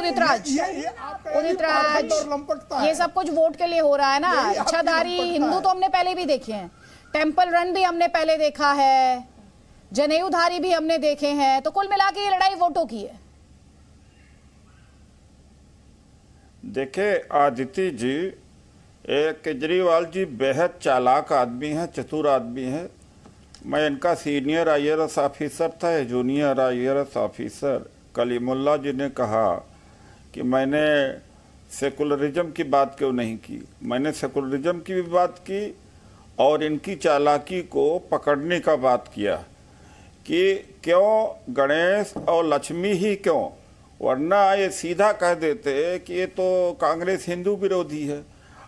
उदित राज, उदित राज, ये सब कुछ वोट के लिए हो रहा है ना। इच्छाधारी हिंदू तो हमने पहले भी देखे हैं, टेम्पल रन भी हमने पहले देखा है, जनेऊधारी भी हमने देखे हैं, तो कुल मिला के ये लड़ाई वोटों की है। देखिए आदित्य जी, केजरीवाल जी बेहद चालाक आदमी हैं, चतुर आदमी हैं। मैं इनका सीनियर IAS ऑफिसर था, जूनियर IAS ऑफिसर। कलीमुल्ला जी ने कहा कि मैंने सेकुलरिज्म की बात क्यों नहीं की, मैंने सेकुलरिज्म की भी बात की और इनकी चालाकी को पकड़ने का बात किया कि क्यों गणेश और लक्ष्मी ही क्यों, वरना ये सीधा कह देते कि ये तो कांग्रेस हिंदू विरोधी है।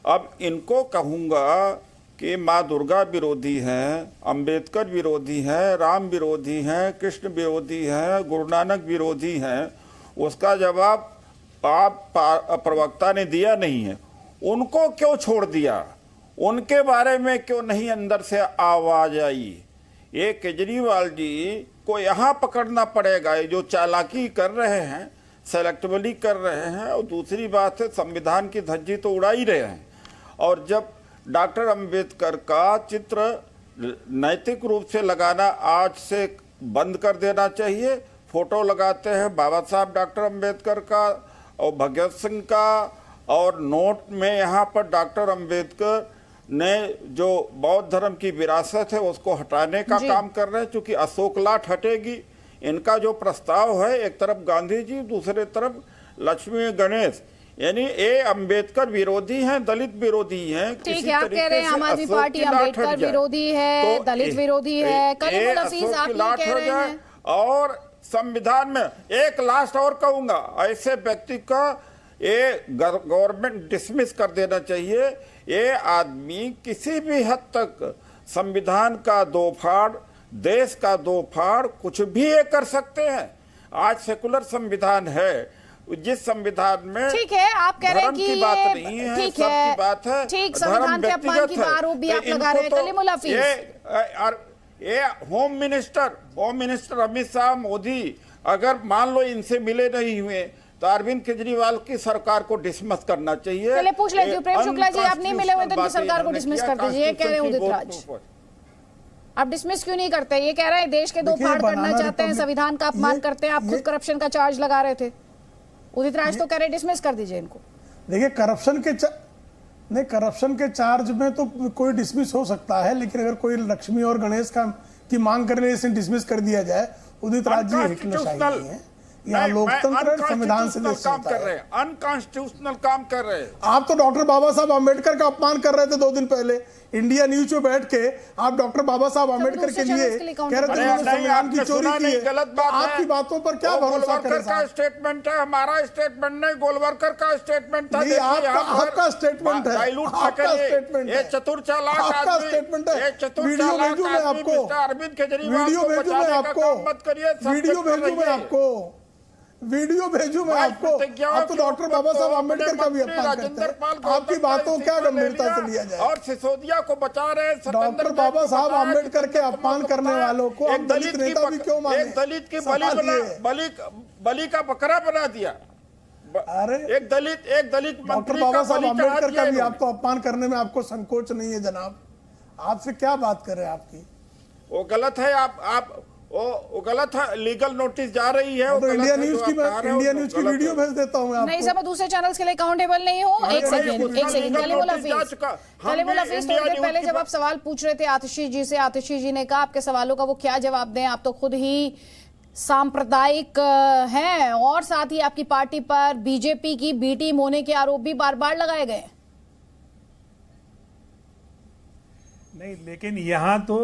अब इनको कहूँगा कि माँ दुर्गा विरोधी हैं, अंबेडकर विरोधी हैं, राम विरोधी हैं, कृष्ण विरोधी हैं, गुरु नानक विरोधी हैं, उसका जवाब आप प्रवक्ता ने दिया नहीं है। उनको क्यों छोड़ दिया, उनके बारे में क्यों नहीं अंदर से आवाज आई? ये केजरीवाल जी को यहाँ पकड़ना पड़ेगा। ये जो चालाकी कर रहे हैं, सेलेक्टिवली कर रहे हैं, और दूसरी बात है संविधान की धज्जी तो उड़ा ही रहे हैं। और जब डॉक्टर अंबेडकर का चित्र नैतिक रूप से लगाना आज से बंद कर देना चाहिए। फोटो लगाते हैं बाबा साहब डॉक्टर अंबेडकर का और भगत सिंह का, और नोट में यहाँ पर डॉक्टर अंबेडकर ने जो बौद्ध धर्म की विरासत है उसको हटाने का काम कर रहे हैं। चूंकि अशोक लाट हटेगी, इनका जो प्रस्ताव है, एक तरफ गांधी जी, दूसरे तरफ लक्ष्मी गणेश, यानी ये अंबेडकर विरोधी हैं, दलित विरोधी हैं। ठीक है, आप कह रहे हैं आम आदमी पार्टी अंबेडकर विरोधी है, तो दलित विरोधी है, कलीमुल हफीज आप ये कह रहे हैं। और संविधान में एक लास्ट और कहूंगा, ऐसे व्यक्ति का ये गवर्नमेंट डिसमिस कर देना चाहिए। ये आदमी किसी भी हद तक संविधान का दो फाड़, देश का दो फाड़, कुछ भी ये कर सकते हैं। आज सेकुलर संविधान है, जिस संविधान में ठीक है, आप कह रहे हैं कि की बात नहीं है, ठीक सबकी है, बात है, ठीक, संविधान के अपमान की आरोप भी आप लगा रहे हैं। कलीमुल हफीज, ये होम मिनिस्टर अमित शाह, मोदी अगर मान लो इनसे मिले नहीं हुए तो अरविंद केजरीवाल की सरकार को डिसमिस करना चाहिए। चलिए पूछ लेती हूँ, प्रेम शुक्ला जी, आप नहीं मिले हुए तो इनकी सरकार को डिसमिस कर दीजिए, कह रहे हैं उदित राज। आप डिसमिस क्यों नहीं करते? ये कह रहे हैं देश के दो फाड़ करना चाहते हैं, संविधान का अपमान करते हैं, आप खुद करप्शन का चार्ज लगा रहे थे। उदित राज तो कह रहे डिसमिस कर दीजिए इनको। देखिए करप्शन के चार्ज में तो कोई डिसमिस हो सकता है, लेकिन अगर कोई लक्ष्मी और गणेश की मांग करने से डिसमिस कर दिया जाए, उदित राज जी हिटलरशाही नहीं है, यहाँ लोकतंत्र संविधान से काम कर रहे हैं, अनकॉन्स्टिट्यूशनल काम कर रहे हैं। आप तो डॉक्टर बाबा साहब आम्बेडकर का अपमान कर रहे थे 2 दिन पहले इंडिया न्यूज पे बैठ के। आप डॉक्टर बाबा साहब आम्बेडकर के लिए कह रहे थे संविधान की चोरी की है। गलत बात है, आपकी बातों पर क्या भरोसा करें? का स्टेटमेंट है, हमारा स्टेटमेंट नहीं, गोलवरकर का स्टेटमेंट था। आपका स्टेटमेंट है, आपका स्टेटमेंट है, ये चतुर चालाक आपका स्टेटमेंट है। वीडियो भेजूं मैं आपको, अरविंद केजरीवाल वीडियो भेजूं मैं आपको, मत करिए, वीडियो भेजूं मैं आपको, वीडियो भेजू मैं आपको। आप तो डॉक्टर बाबा साहब आम्बेडकर का भी अपमान करते हैं। आपकी बातों क्या गंभीरता से लिया जाए? और सिसोदिया को बचा रहे डॉक्टर बाबा साहब आम्बेडकर के अपमान करने वालों को एक दलित नेता भी क्यों माने? एक दलित की बलि का बकरा बना दिया। अरे एक दलित डॉक्टर बाबा साहब आम्बेडकर का भी आपको अपमान करने में आपको संकोच नहीं है जनाब? आपसे क्या बात कर रहे हैं? आपकी वो गलत है। आप वो गलत है, लीगल नोटिस जा रही है। तो इंडिया न्यूज की वीडियो भेज देता हूं मैं आपको। नहीं सर, मैं दूसरे चैनल्स के लिए अकाउंटेबल नहीं हूं। एक सेकंड कलीमुल हफीज, थोड़ी देर पहले जब आप सवाल पूछ रहे थे आतिशी जी से, आतिशी जी ने कहा आपके सवालों का वो क्या जवाब दें, आप तो खुद ही सांप्रदायिक हैं और साथ ही आपकी पार्टी पर बीजेपी की बी टीम होने के आरोप भी बार बार लगाए गए। नहीं, लेकिन यहाँ तो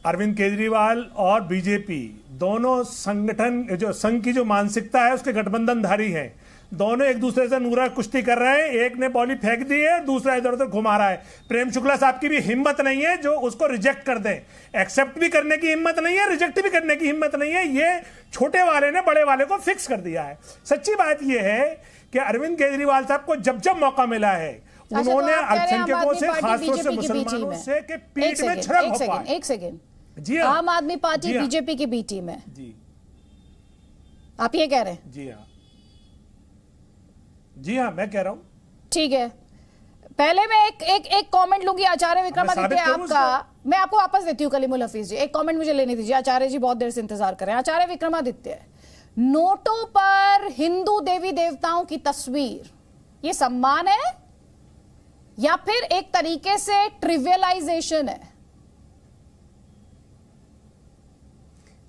अरविंद केजरीवाल और बीजेपी दोनों संगठन, जो संघ की जो मानसिकता है उसके गठबंधनधारी हैं। दोनों एक दूसरे से नूरा कुश्ती कर रहे हैं। एक ने बॉली फेंक दी है, दूसरा इधर उधर घुमा रहा है। प्रेम शुक्ला साहब की भी हिम्मत नहीं है जो उसको रिजेक्ट कर दें। एक्सेप्ट भी करने की हिम्मत नहीं है, रिजेक्ट भी करने की हिम्मत नहीं है। ये छोटे वाले ने बड़े वाले को फिक्स कर दिया है। सच्ची बात यह है कि अरविंद केजरीवाल साहब को जब जब मौका मिला है उन्होंने अल्पसंख्यकों से, खासतौर से मुसलमानों से के पीठ में छड़क भोंका। एक सेकंड, जी हाँ, आम आदमी पार्टी बीजेपी की बी टीम है जी, आप ये कह रहे हैं? जी हाँ। जी हाँ, मैं कह रहा हूं। ठीक है, पहले मैं एक कमेंट लूंगी आचार्य विक्रमादित्य आपका, मैं आपको वापस देती हूँ कलीमुल हफीज जी, एक कमेंट मुझे लेने दीजिए। आचार्य जी बहुत देर से इंतजार कर रहे हैं। आचार्य विक्रमादित्य, नोटों पर हिंदू देवी देवताओं की तस्वीर, ये सम्मान है या फिर एक तरीके से ट्रिवियलाइजेशन है?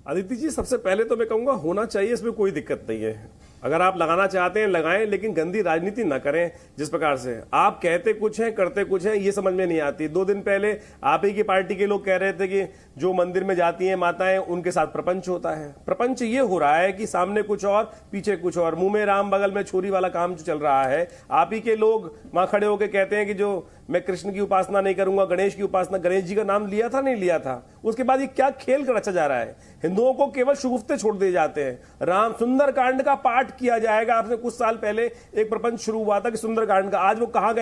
अदिति जी, सबसे पहले तो मैं कहूंगा होना चाहिए, इसमें कोई दिक्कत नहीं है। अगर आप लगाना चाहते हैं लगाएं, लेकिन गंदी राजनीति ना करें। जिस प्रकार से आप कहते कुछ हैं करते कुछ हैं, ये समझ में नहीं आती। 2 दिन पहले आप ही की पार्टी के लोग कह रहे थे कि जो मंदिर में जाती हैं माताएं उनके साथ प्रपंच होता है। प्रपंच ये हो रहा है कि सामने कुछ और पीछे कुछ और, मुंह में राम बगल में छोरी वाला काम जो चल रहा है। आप ही के लोग वहां खड़े होकर कहते हैं कि जो मैं कृष्ण की उपासना नहीं करूंगा, गणेश की उपासना, गणेश जी का नाम लिया था नहीं लिया था। उसके बाद ये क्या खेल कर रचा जा रहा है? हिंदुओं को केवल शुगुफ्ते छोड़ दिए जाते हैं। राम सुंदर कांड का पाठ किया जाएगा। आपसे कुछ साल पहले एक प्रपंच शुरू हुआ था कि सुंदर कांड का, आज वो कहां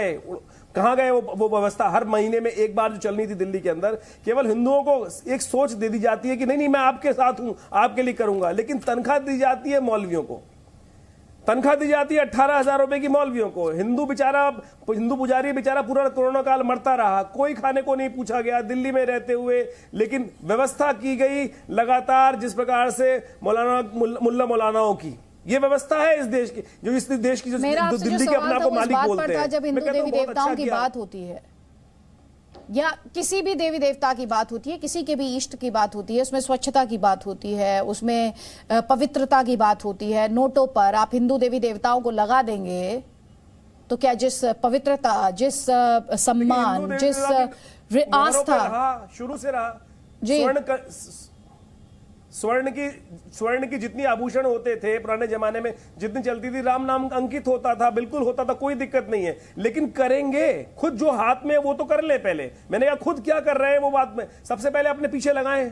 गए वो व्यवस्था? हर महीने में एक बार जो चलनी थी दिल्ली के अंदर, केवल हिंदुओं को एक सोच दे दी जाती है कि नहीं मैं आपके साथ हूं, आपके लिए करूंगा। लेकिन तनख्वाह दी जाती है मौलवियों को, तनख्वाह दी जाती है 18,000 रुपए की मौलवियों को। हिंदू पुजारी बेचारा पूरा कोरोना काल मरता रहा, कोई खाने को नहीं पूछा गया दिल्ली में रहते हुए। लेकिन व्यवस्था की गई लगातार, जिस प्रकार से मुल्ला मौलानाओं की ये व्यवस्था है इस देश की, जो इस देश की जो दिल्ली के अपने आप को मालिक बोलते हैं। जब हिंदू देवी देवताओं की बात होती है या किसी भी देवी देवता की बात होती है, किसी के भी इष्ट की बात होती है, उसमें स्वच्छता की बात होती है, उसमें पवित्रता की बात होती है। नोटों पर आप हिंदू देवी देवताओं को लगा देंगे तो क्या जिस पवित्रता, जिस सम्मान, जिस आस्था शुरू से रहा जी, स्वर्ण की जितनी आभूषण होते थे पुराने जमाने में, जितनी चलती थी, राम नाम अंकित होता था, बिल्कुल होता था, कोई दिक्कत नहीं है। लेकिन करेंगे खुद जो हाथ में वो तो कर ले पहले। मैंने कहा खुद क्या कर रहे हैं वो बात में सबसे पहले अपने पीछे लगाएं,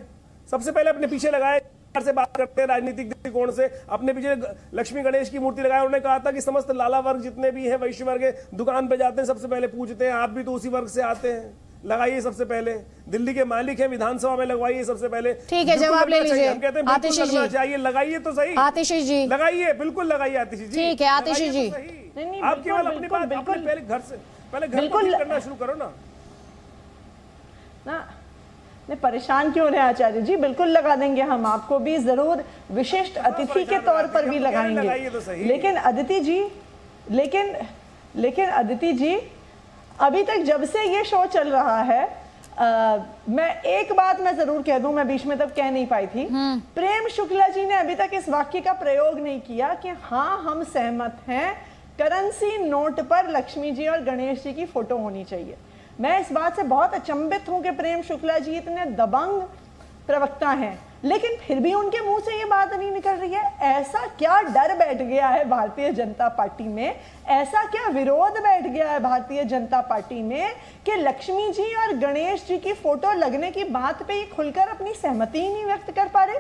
सबसे पहले अपने पीछे लगाए से बात करते हैं राजनीतिक दृष्टिकोण से। अपने पीछे लक्ष्मी गणेश की मूर्ति लगाए। उन्होंने कहा था कि समस्त लाला वर्ग जितने भी हैं, वैश्य वर्ग, दुकान पे जाते हैं सबसे पहले पूछते हैं आप भी तो उसी वर्ग से आते हैं, लगाइए सबसे पहले। दिल्ली के मालिक है, विधानसभा में लगवाइए सबसे पहले। ठीक है, जवाब ले लीजिए। हम कहते हैं आतिशी जी चाहिए, लगाइए तो सही। आतिशी जी लगाइए, बिल्कुल लगाइए आतिशी जी। ठीक है आतिशी जी, आप केवल अपनी बात अपने पहले घर को ठीक करना शुरू करो ना। नहीं परेशान क्यों रहे आचार्य जी, बिल्कुल लगा देंगे हम, आपको भी जरूर विशिष्ट अतिथि के तौर पर भी लगाएंगे। लेकिन अदिति जी अभी तक जब से ये शो चल रहा है, मैं एक बात मैं जरूर कह दूं, मैं बीच में तब कह नहीं पाई थी। प्रेम शुक्ला जी ने अभी तक इस वाक्य का प्रयोग नहीं किया कि हाँ हम सहमत हैं करेंसी नोट पर लक्ष्मी जी और गणेश जी की फोटो होनी चाहिए। मैं इस बात से बहुत अचंभित हूं कि प्रेम शुक्ला जी इतने दबंग प्रवक्ता हैं, लेकिन फिर भी उनके मुंह से ये बात नहीं निकल रही है। ऐसा क्या डर बैठ गया है भारतीय जनता पार्टी में, ऐसा क्या विरोध बैठ गया है भारतीय जनता पार्टी में कि लक्ष्मी जी और गणेश जी की फोटो लगने की बात पे ये खुलकर अपनी सहमति ही नहीं व्यक्त कर पा रहे।